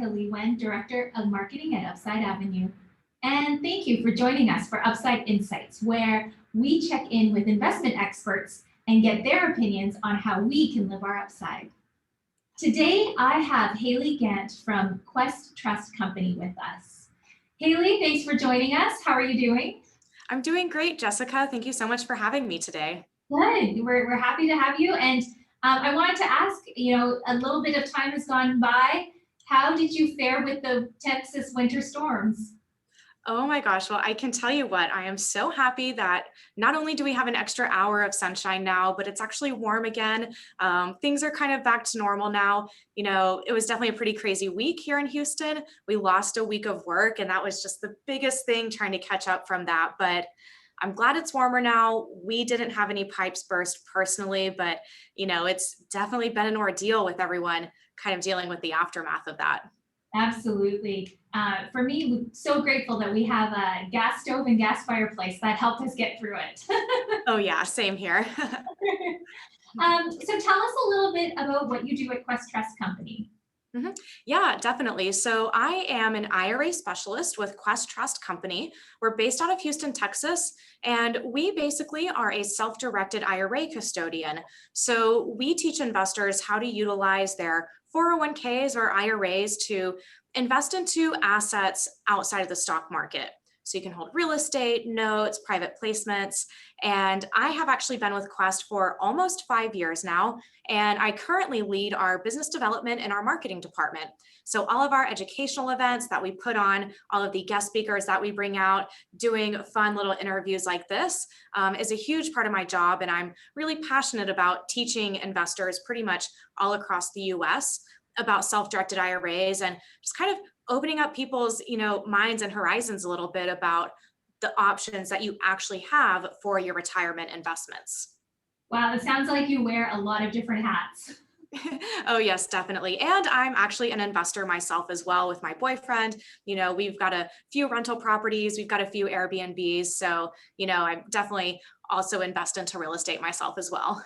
Jessica Leewen, Director of Marketing at Upside Avenue. And thank you for joining us for Upside Insights, where we check in with investment experts and get their opinions on how we can live our upside. Today, I have Haley Gant from Quest Trust Company with us. Haley, thanks for joining us. How are you doing? I'm doing great, Jessica. Thank you so much for having me today. Good. We're happy to have you. And I wanted to ask, a little bit of time has gone by. How did you fare with the Texas winter storms? Oh my gosh. Well, I can tell you what, I am so happy that not only do we have an extra hour of sunshine now, but it's actually warm again. Things are kind of back to normal now. It was definitely a pretty crazy week here in Houston. We lost a week of work, and that was just the biggest thing, trying to catch up from that. But I'm glad it's warmer now. We didn't have any pipes burst personally, but it's definitely been an ordeal with everyone kind of dealing with the aftermath of that. Absolutely. For me, we're so grateful that we have a gas stove and gas fireplace that helped us get through it. Oh yeah, same here. So tell us a little bit about what you do at Quest Trust Company. Yeah, definitely. So I am an IRA specialist with Quest Trust Company. We're based out of Houston, Texas, and we basically are a self-directed IRA custodian. So we teach investors how to utilize their 401ks or IRAs to invest into assets outside of the stock market. So you can hold real estate, notes, private placements. And I have actually been with Quest for almost 5 years now. And I currently lead our business development and our marketing department. So all of our educational events that we put on, all of the guest speakers that we bring out, doing fun little interviews like this is a huge part of my job. And I'm really passionate about teaching investors pretty much all across the US about self-directed IRAs and just kind of opening up people's minds and horizons a little bit about the options that you actually have for your retirement investments. Wow, it sounds like you wear a lot of different hats. Oh yes, definitely. And I'm actually an investor myself as well with my boyfriend. We've got a few rental properties, we've got a few Airbnbs. So, I definitely also invest into real estate myself as well.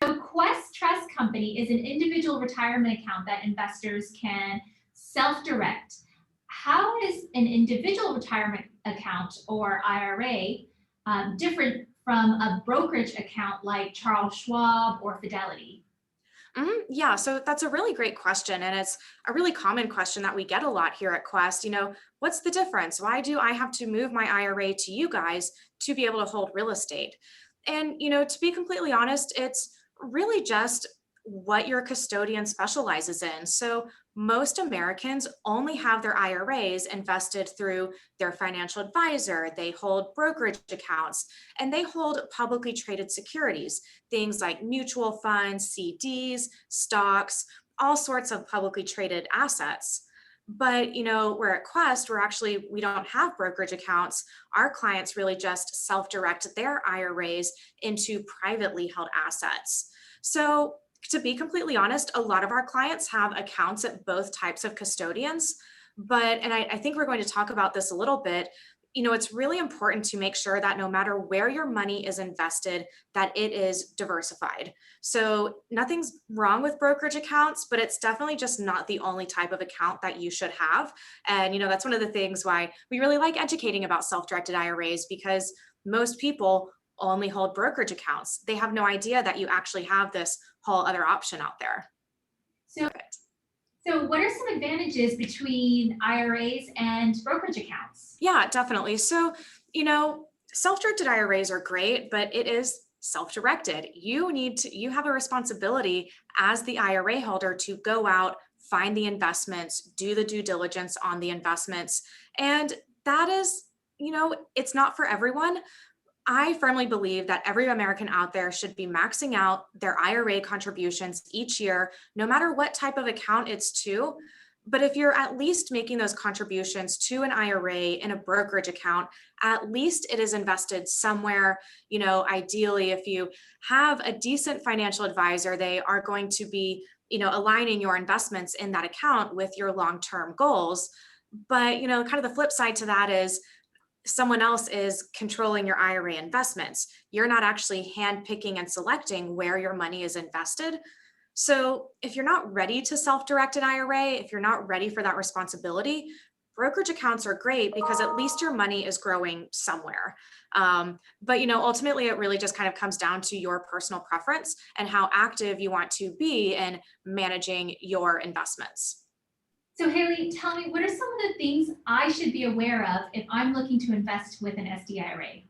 So Quest Trust Company is an individual retirement account that investors can self-direct. How is an individual retirement account or IRA different from a brokerage account like Charles Schwab or Fidelity? Yeah, so that's a really great question. And it's a really common question that we get a lot here at Quest. What's the difference? Why do I have to move my IRA to you guys to be able to hold real estate? And, to be completely honest, it's really just what your custodian specializes in. So most Americans only have their IRAs invested through their financial advisor. They hold brokerage accounts and they hold publicly traded securities, things like mutual funds, CDs, stocks, all sorts of publicly traded assets. But we're at Quest, we don't have brokerage accounts. Our clients really just self-direct their IRAs into privately held assets. So to be completely honest, a lot of our clients have accounts at both types of custodians. And I think we're going to talk about this a little bit. It's really important to make sure that no matter where your money is invested, that it is diversified. So nothing's wrong with brokerage accounts, but it's definitely just not the only type of account that you should have. And, that's one of the things why we really like educating about self-directed IRAs, because most people only hold brokerage accounts. They have no idea that you actually have this whole other option out there. So, so what are some advantages between IRAs and brokerage accounts? Yeah, definitely. So, self-directed IRAs are great, but it is self-directed. You have a responsibility as the IRA holder to go out, find the investments, do the due diligence on the investments. And that is, it's not for everyone. I firmly believe that every American out there should be maxing out their IRA contributions each year, no matter what type of account it's to. But if you're at least making those contributions to an IRA in a brokerage account, at least it is invested somewhere. Ideally, if you have a decent financial advisor, they are going to be, aligning your investments in that account with your long-term goals. But, kind of the flip side to that is someone else is controlling your IRA investments. You're not actually handpicking and selecting where your money is invested. So if you're not ready to self-directed IRA, if you're not ready for that responsibility, brokerage accounts are great because at least your money is growing somewhere. But ultimately, it really just kind of comes down to your personal preference and how active you want to be in managing your investments. So Haley, tell me, what are some of the things I should be aware of if I'm looking to invest with an SDIRA?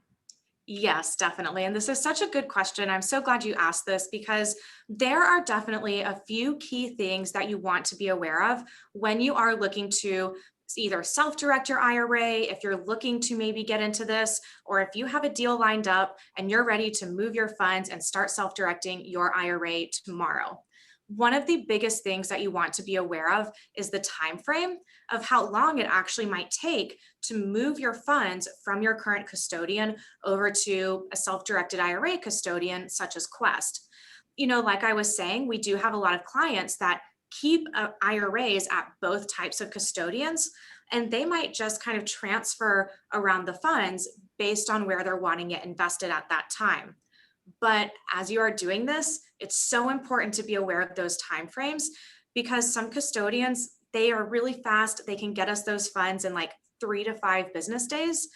Yes, definitely. And this is such a good question. I'm so glad you asked this because there are definitely a few key things that you want to be aware of when you are looking to either self direct your IRA, if you're looking to maybe get into this, or if you have a deal lined up and you're ready to move your funds and start self directing your IRA tomorrow. One of the biggest things that you want to be aware of is the time frame of how long it actually might take to move your funds from your current custodian over to a self-directed IRA custodian such as Quest. Like I was saying, we do have a lot of clients that keep IRAs at both types of custodians, and they might just kind of transfer around the funds based on where they're wanting it invested at that time. But as you are doing this, it's so important to be aware of those timeframes because some custodians, they are really fast. They can get us those funds in like 3 to 5 business days.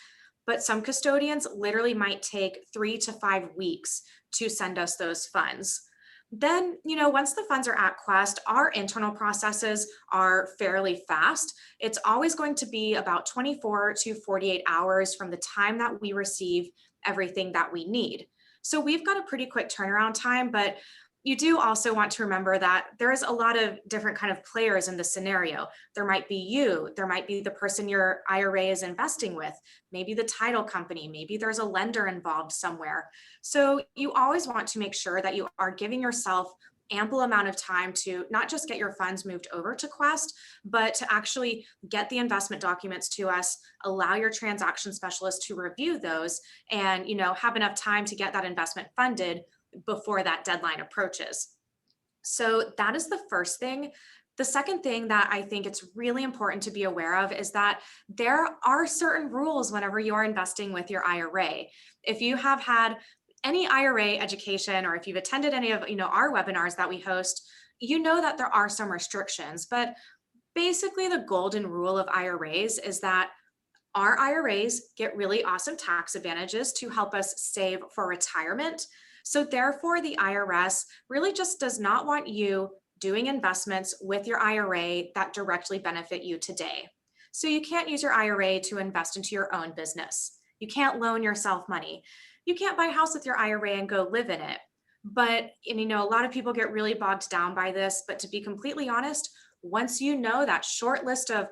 But some custodians literally might take 3 to 5 weeks to send us those funds. Then, once the funds are at Quest, our internal processes are fairly fast. It's always going to be about 24 to 48 hours from the time that we receive everything that we need. So we've got a pretty quick turnaround time, but you do also want to remember that there is a lot of different kind of players in the scenario. There might be you, there might be the person your IRA is investing with, maybe the title company, maybe there's a lender involved somewhere. So you always want to make sure that you are giving yourself ample amount of time to not just get your funds moved over to Quest, but to actually get the investment documents to us, allow your transaction specialist to review those, and have enough time to get that investment funded before that deadline approaches. So that is the first thing. The second thing that I think it's really important to be aware of is that there are certain rules whenever you are investing with your IRA. If you have had any IRA education or if you've attended any of our webinars that we host, you know that there are some restrictions, but basically the golden rule of IRAs is that our IRAs get really awesome tax advantages to help us save for retirement. So, therefore, the IRS really just does not want you doing investments with your IRA that directly benefit you today. So, you can't use your IRA to invest into your own business. You can't loan yourself money. You can't buy a house with your IRA and go live in it. But, and, a lot of people get really bogged down by this. But to be completely honest, once you know that short list of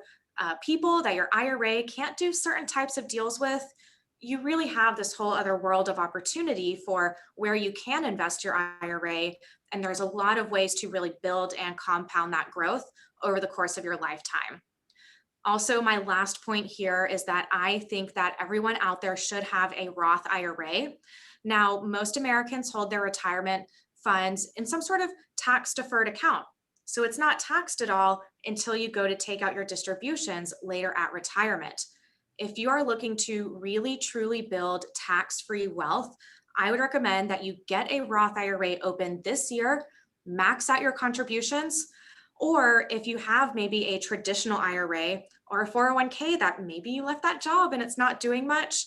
people that your IRA can't do certain types of deals with, you really have this whole other world of opportunity for where you can invest your IRA. And there's a lot of ways to really build and compound that growth over the course of your lifetime. Also, my last point here is that I think that everyone out there should have a Roth IRA. Now, most Americans hold their retirement funds in some sort of tax deferred account. So it's not taxed at all until you go to take out your distributions later at retirement. If you are looking to really truly build tax free wealth, I would recommend that you get a Roth IRA open this year, max out your contributions. Or if you have maybe a traditional IRA or a 401k that maybe you left that job and it's not doing much,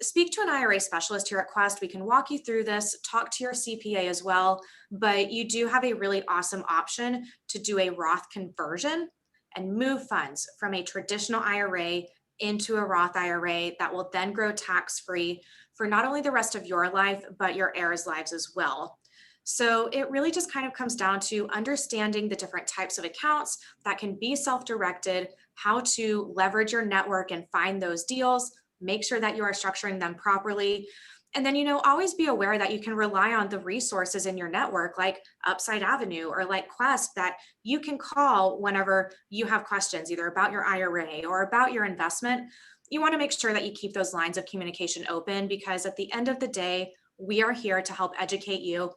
speak to an IRA specialist here at Quest. We can walk you through this, talk to your CPA as well. But you do have a really awesome option to do a Roth conversion and move funds from a traditional IRA into a Roth IRA that will then grow tax free for not only the rest of your life, but your heirs' lives as well. So it really just kind of comes down to understanding the different types of accounts that can be self-directed, how to leverage your network and find those deals, make sure that you are structuring them properly. And then, always be aware that you can rely on the resources in your network, like Upside Avenue or like Quest, that you can call whenever you have questions, either about your IRA or about your investment. You want to make sure that you keep those lines of communication open because at the end of the day, we are here to help educate you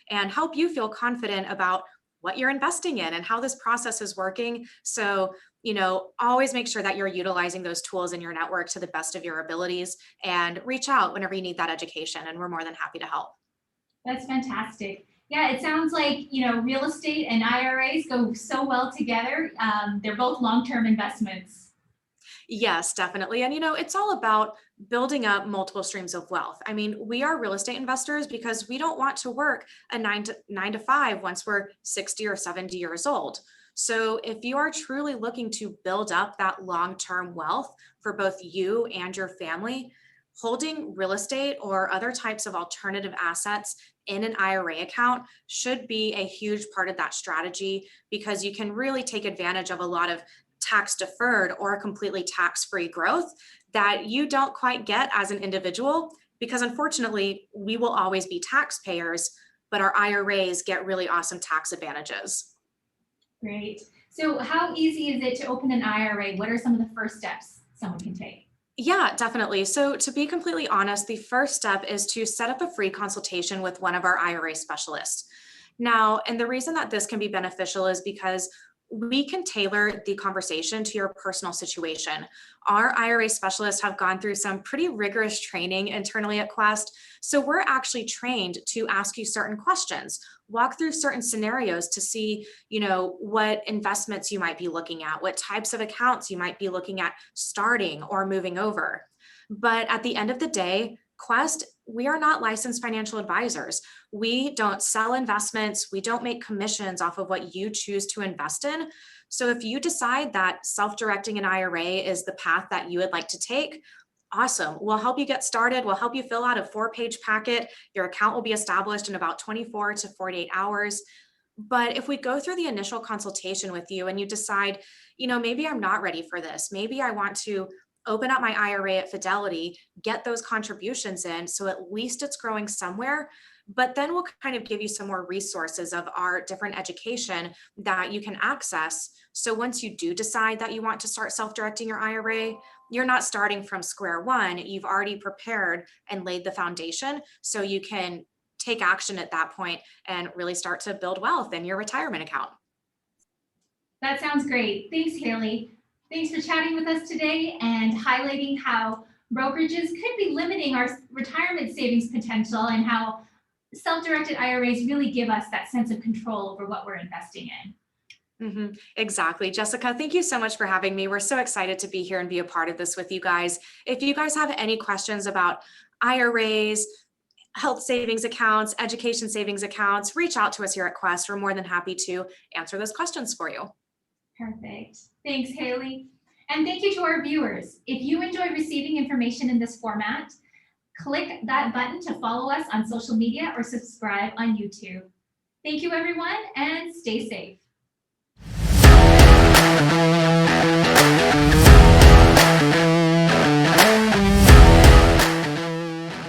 and help you feel confident about what you're investing in and how this process is working. So, always make sure that you're utilizing those tools in your network to the best of your abilities and reach out whenever you need that education. And we're more than happy to help. That's fantastic. Yeah, it sounds like, real estate and IRAs go so well together. They're both long-term investments. Yes, definitely. And it's all about building up multiple streams of wealth. I mean, we are real estate investors because we don't want to work a nine to five once we're 60 or 70 years old. So if you are truly looking to build up that long-term wealth for both you and your family, holding real estate or other types of alternative assets in an IRA account should be a huge part of that strategy because you can really take advantage of a lot of tax deferred or completely tax free growth that you don't quite get as an individual because unfortunately we will always be taxpayers, but our IRAs get really awesome tax advantages. Great. So how easy is it to open an IRA? What are some of the first steps someone can take? Yeah, definitely. So, to be completely honest, the first step is to set up a free consultation with one of our IRA specialists. Now, and the reason that this can be beneficial is because we can tailor the conversation to your personal situation. Our IRA specialists have gone through some pretty rigorous training internally at Quest. So, we're actually trained to ask you certain questions, walk through certain scenarios to see what investments you might be looking at, what types of accounts you might be looking at starting or moving over. But at the end of the day, Quest, we are not licensed financial advisors. We don't sell investments. We don't make commissions off of what you choose to invest in. So if you decide that self-directing an IRA is the path that you would like to take, awesome. We'll help you get started. We'll help you fill out a 4-page packet. Your account will be established in about 24 to 48 hours. But if we go through the initial consultation with you and you decide, maybe I'm not ready for this, maybe I want to open up my IRA at Fidelity, get those contributions in, so at least it's growing somewhere. But then we'll kind of give you some more resources of our different education that you can access. So once you do decide that you want to start self directing your IRA, you're not starting from square one. You've already prepared and laid the foundation so you can take action at that point and really start to build wealth in your retirement account. That sounds great. Thanks, Haley. Thanks for chatting with us today and highlighting how brokerages could be limiting our retirement savings potential and how self-directed IRAs really give us that sense of control over what we're investing in. Exactly. Jessica, thank you so much for having me. We're so excited to be here and be a part of this with you guys. If you guys have any questions about IRAs, health savings accounts, education savings accounts, reach out to us here at Quest. We're more than happy to answer those questions for you. Perfect. Thanks, Haley. And thank you to our viewers. If you enjoy receiving information in this format, click that button to follow us on social media or subscribe on YouTube. Thank you, everyone, and stay safe.